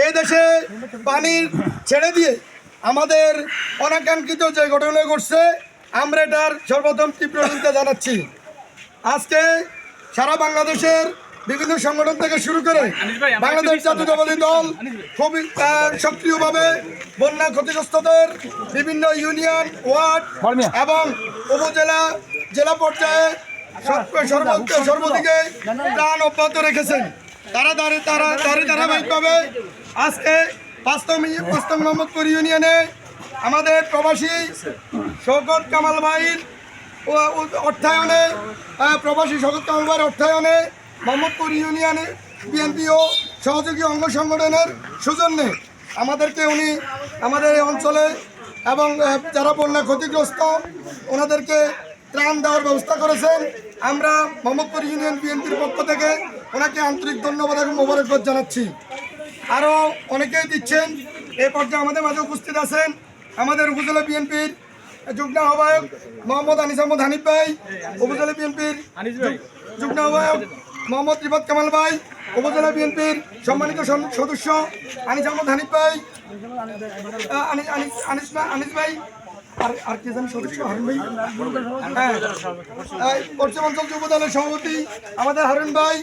এই দেশে পানি ছেড়ে দিয়ে আমাদের অনাকাঙ্ক্ষিত যে ঘটনা ঘটছে, আমরা এটার সর্বপ্রথম তীব্র নিন্দা জানাচ্ছি। আজকে সারা বাংলাদেশের বিভিন্ন সংগঠন থেকে শুরু করে বাংলাদেশ জাতীয়তাবাদী দল খুবই সক্রিয়ভাবে বন্যা ক্ষতিগ্রস্তদের বিভিন্ন ইউনিয়ন, ওয়ার্ড এবং উপজেলা, জেলা পর্যায়ে সর্বদিকে প্রাণ অব্যাহত রেখেছেন। তারা ধারাবাহিকভাবে আজকে পাঁচতম মোহাম্মদপুর ইউনিয়নে আমাদের প্রবাসী শওকত কামাল ভাইয়ের অর্থায়নে মোহাম্মদপুর ইউনিয়নে বিএনপি ও সহযোগী অঙ্গ সংগঠনের সৌজন্যে আমাদেরকে উনি আমাদের এই অঞ্চলে এবং যারা বন্যা ক্ষতিগ্রস্ত ওনাদেরকে ত্রাণ দেওয়ার ব্যবস্থা করেছেন। আমরা মোহাম্মদপুর ইউনিয়ন বিএনপির পক্ষ থেকে ওনাকে আন্তরিক ধন্যবাদ এবং মোবারকবাদ জানাচ্ছি। আরও অনেকেই দিচ্ছেন। এই পর্যায়ে আমাদের মাঝে উপস্থিত আছেন আমাদের উপজেলা বিএনপির যুগ্ম আহ্বায়ক মোহাম্মদ আনিস আহমদ হানিফ ভাই, উপজেলা বিএনপির যুগ্ম আহ্বায়ক মোহাম্মদ রিফাত কামাল ভাই, উপজেলা বিএনপির সম্মানিত সদস্য আনিস আহমদ হানিফ ভাই, আনিস ভাই, আর কে জানি সদস্য হারুন ভাই, পশ্চিম অঞ্চল যুব দলের সভাপতি আমাদের হারুন ভাই,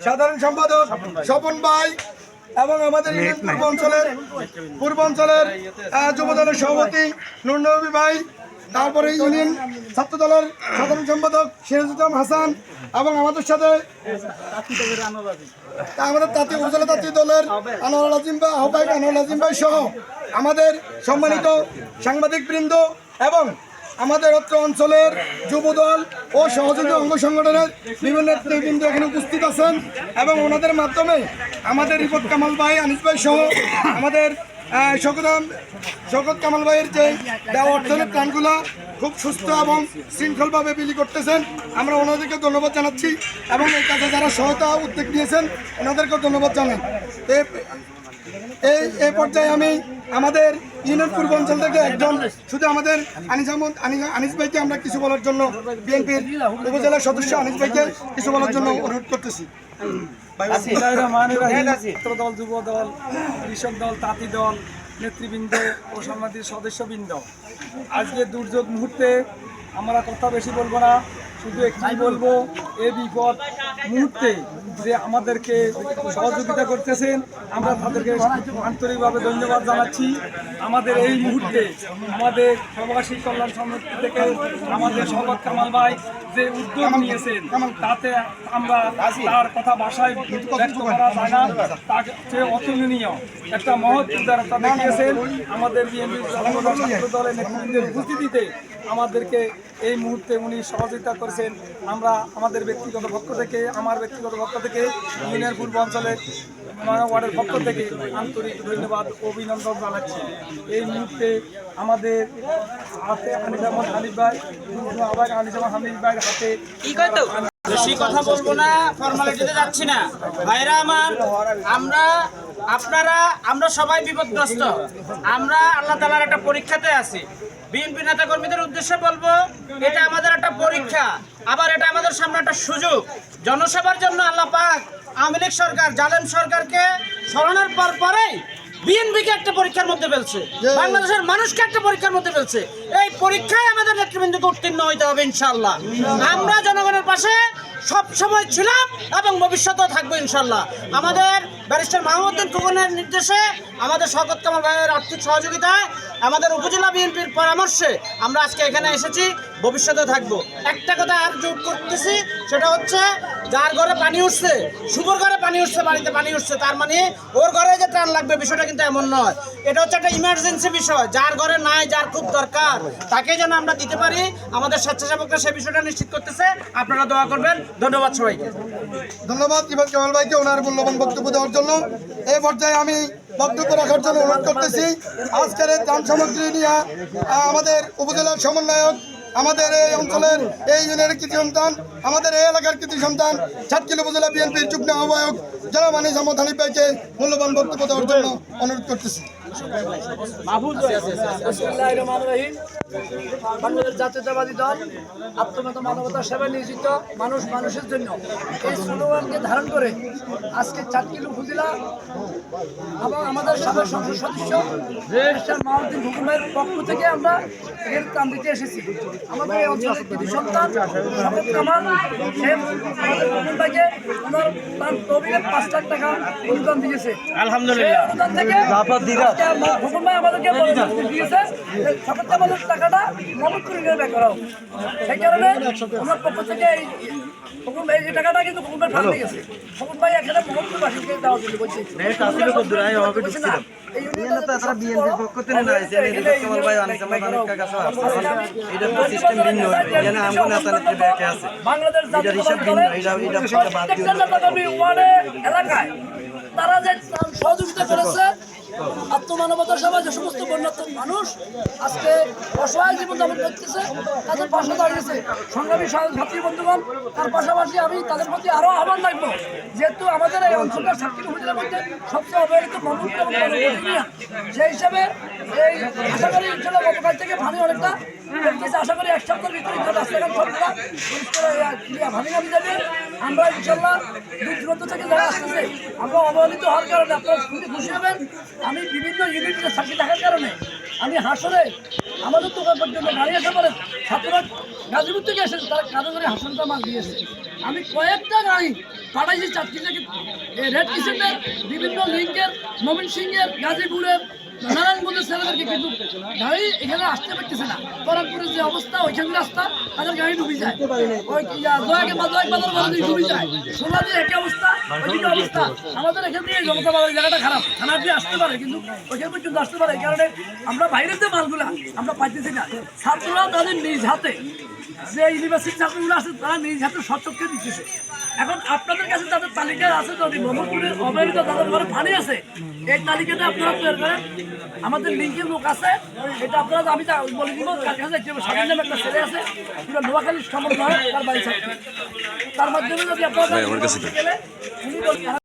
সাধারণ সম্পাদক স্বপন ভাই এবং আমাদের পূর্ব অঞ্চলের যুব দলের সভাপতি নুর নবী ভাই, তারপরে ইউনিয়ন ছাত্র দলের সাধারণ সম্পাদক সিরাজুল হাসান এবং আমাদের সাথে আমাদের তাঁতি উপজেলা তাঁতি দলের আনোয়ার আজিম ভাই, আহ্বায়ক আনোয়ার আজিম ভাই সহ আমাদের সম্মানিত সাংবাদিক বৃন্দ এবং আমাদের অত্র অঞ্চলের যুবদল ও সহযোগী অঙ্গ সংগঠনের বিভিন্ন নেতৃবৃন্দ এখানে উপস্থিত আছেন এবং ওনাদের মাধ্যমে আমাদের রিফাত কামাল ভাই, আনিস ভাই সহ আমাদের শওকত কামাল ভাইয়ের যে দেওয়া অর্থনের প্ল্যানগুলো খুব সুস্থ এবং শৃঙ্খলভাবে বিলি করতেছেন। আমরা ওনাদেরকে ধন্যবাদ জানাচ্ছি এবং এই কাজে যারা সহায়তা উদ্যোগ নিয়েছেন ওনাদেরকেও ধন্যবাদ জানাই। এই পর্যায়ে আমি আমাদের ইউনিয়ন পূর্ব অঞ্চল থেকে একজন শুধু আমাদের আনিস ভাইকে আমরা কিছু বলার জন্য বিএনপির উপজেলার সদস্য আনিস ভাইকে কিছু বলার জন্য অনুরোধ করতেছি। দল, যুব দল, কৃষক দল, তাঁতি দল, নেতৃবৃন্দ ও সাংবাদিক সদস্যবৃন্দ, আজকে দুর্যোগ মুহূর্তে আমরা কথা বেশি বলবো না, শুধু একটাই বলবো, এই বিপদ মুহূর্তে যে আমাদেরকে সহযোগিতা করতেছেন আমরা তাদেরকে আন্তরিকভাবে ধন্যবাদ জানাচ্ছি। আমাদের এই মুহূর্তে আমাদের প্রবাসী কল্যাণ সমিতি থেকে আমাদের শওকত কামাল ভাই যে উদ্যোগ নিয়েছেন তাতে আমরা তার কথা ভাষায় ব্যক্ত করা যায় না, তাকে অতুলনীয় একটা মহৎ উদারতা দেখিয়েছেন। আমাদের বিএনপি ছাত্র দলের নেতৃবৃন্দের উপস্থিতিতে আমাদেরকে এই মুহূর্তে উনি সহযোগিতা করেছেন। আমরা আমাদের ব্যক্তিগত পক্ষ থেকে, আমার ব্যক্তিগত পক্ষ থেকে, ইউনিয়ন পূর্ব অঞ্চলের ওয়ার্ডের পক্ষ থেকে আন্তরিক ধন্যবাদ অভিনন্দন জানাচ্ছি। এই মুহূর্তে আমাদের হাতে আনিস আহমদ হানিফ ভাই, আনিস আহমদ হানিফ ভাইয়ের হাতে বেশি কথা বলবো না, ফর্মালিটিতে যাচ্ছি না। ভাইরা আমার, আমরা সবাই বিপদগ্রস্ত। আমরা আল্লাহ তাআলার একটা পরীক্ষাতে আছি। বিএনপি নেতা কর্মীদের উদ্দেশ্যে বলবো, এটা আমাদের একটা পরীক্ষা, আবার এটা আমাদের সামনে একটা সুযোগ। জনসেবার জন্য আল্লাহ পাক আওয়ামী লীগ সরকার, জালেম সরকারকে সরানোর পরেই বিএনপিকে একটা পরীক্ষার মধ্যে ফেলছে, বাংলাদেশের মানুষকে একটা পরীক্ষার মধ্যে ফেলছে। এই পরীক্ষায় আমাদের নেতৃবৃন্দকে উত্তীর্ণ হইতে হবে ইনশাআল্লাহ। আমরা জনগণের পাশে সব সময় ছিলাম এবং ভবিষ্যতেও থাকবো ইনশাআল্লাহ। আমাদের ব্যারিস্টার মাহমুদুদ্দিন খোকনের নির্দেশে, আমাদের শওকত কামাল ভাইয়ের আর্থিক সহযোগিতায়, আমাদের উপজেলা বিএনপির পরামর্শে আমরা আজকে এখানে এসেছি, ভবিষ্যতে থাকবো। একটা কথা আর যোগ করতেছি, সেটা হচ্ছে যার ঘরে পানি উঠছে, শুভর ঘরে পানি উঠছে, বাড়িতে পানি উঠছে, তার মানে ওর ঘরে যে ত্রাণ লাগবে বিষয়টা কিন্তু এমন নয়। এটা হচ্ছে একটা ইমার্জেন্সি বিষয়। যার ঘরে নাই, যার খুব দরকার, তাকে যেন আমরা দিতে পারি, আমাদের স্বেচ্ছাসেবকরা সেই বিষয়টা নিশ্চিত করতেছে। আপনারা দোয়া করবেন। ধন্যবাদ সবাইকে। ধন্যবাদ রিফাত কামাল ভাইকে ওনার মূল্যবান বক্তব্য দেওয়ার জন্য। এই পর্যায়ে আমি বক্তব্য রাখার জন্য অনুরোধ করতেছি আজকের এই ত্রাণ সামগ্রী নিয়ে আমাদের উপজেলার সমন্বয়ক, আমাদের এই অঞ্চলের এই ইউনিয়নের কৃতি সন্তান, আমাদের এই এলাকার কৃতি সন্তান, সাতক্ষীরা উপজেলা বিএনপির যুগ্ম আহ্বায়ক জনাব আনিস আহমদ হানিফ ভাইকে মূল্যবান বক্তব্য দেওয়ার জন্য অনুরোধ করতেছি। বাংলাদেশ জাতীয়তাবাদী দল আত্মগত মানবতার সেবায় নিয়োজিত মানুষ মানুষের জন্য এই স্লোগানকে ধারণ করে আজকে চাটকিল উপজেলা এবং আমাদের সাবেক সংসদ সদস্য মাহমুদ্দিন হুকুমের পক্ষ থেকে আমরা এর কাম দিতে এসেছি। আমাদের এই অঞ্চলের কৃতি সন্তান শপথ কামাল হুকুম ভাইকে ওনার তহবিলে 5 লাখ টাকা অনুদান দিয়েছে। আলহামদুলিল্লাহ অনুদান থেকে হুকুম ভাই আমাদেরকে দিয়েছে শপথ কামালের টাকাটা মদত করে নিয়ে ব্যাক করা হোক। সেই কারণে আমার পক্ষ থেকে এই হুকুম ভাই এই টাকাটা কিন্তু হুকুম ভাই ফান্ড গেছে। হুকুম ভাই এখানে মোহাম্মদবাসীকে দেওয়া জন্য বলছে বাংলাদেশ এলাকায় তারা যে সহযোগিতা করেছে আত্মমানবতার সেবায় যে সমস্ত বন্যাত্ম মানুষ আজকে অসহায় জীবনযাপন করতেছে তাদের পাশে দাঁড়িয়েছে সংগ্রামী ছাত্রী বন্ধুগণ। তার পাশাপাশি আমি তাদের প্রতি আরও আহ্বান রাখবো, যেহেতু আমাদের এই অঞ্চলটা সাতক্ষীরা উপজেলার মধ্যে সবচেয়ে অবহেলিত মমুক্ত এবং সেই হিসাবে এই আশা করি ইনশাল্লাহ গতকাল থেকে পানি অনেকটা কমতেছে। আশা করি 1 সপ্তাহের ভিতরে রাস্তাঘাট সবগুলা ভাঙি নামি যাবে। আমরা ইনশাল্লাহ দূর দূরান্ত থেকে যারা আসতেছে আমরা অবহেলিত হওয়ার কারণে আপনারা খুবই খুশি হবেন। আমি বিভিন্ন ইউনিটের সাক্ষী থাকার কারণে আমি হাসলে আমাদের দোকান পর্যন্ত গাড়ি আসা পরে ছাত্ররা গাজীপুর থেকে এসেছে, তারা কাজে করে হাসনটা মাল দিয়েছে। আমি কয়েকটা গাড়ি পাঠাইছি চাকরি থেকে রেড কিচেনের বিভিন্ন লিঙ্কের মমিন সিংয়ের গাজীপুরের নারায়ণগঞ্জের ছেলেদেরকে, কিন্তু গাড়ি এখানে আসতে পারতেছে না। বরাকপুরের যে অবস্থা ওইখানে রাস্তা তাদের গাড়ি ডুবি যায়, ওই দয়াকে বাজার ডুবি যায়। সোনা দিয়ে একই অবস্থা ওইদিকে অবস্থা। আমাদের এখান থেকে জনতা বাজার জায়গাটা খারাপ, থানা দিয়ে আসতে পারে কিন্তু ওইখানে পর্যন্ত আসতে পারে। এই কারণে আমরা বাইরের যে মালগুলা আমরা পাইতেছি না। ছাত্ররা তাদের নিজ হাতে যে ইউনিভার্সিটি ছাত্রগুলো আছে তারা নিজ হাতে সচক্ষে দিতেছে। এখন আপনাদের কাছে তাদের তালিকা আছে, যদি মোহাম্মদপুরের অবহেলিত তাদের ঘরে পানি আছে এই তালিকাটা আপনারা তৈরি করেন। আমাদের লিঙ্কের লোক আছে, এটা আপনারা আমি বলে দিব। তার কাছে স্বাধীন নামে একটা ছেলে আছে, পুরো নোয়াখালীর সমন্বয় তার বাড়ি ছাত্র, তার মাধ্যমে যদি আপনারা গেলে উনি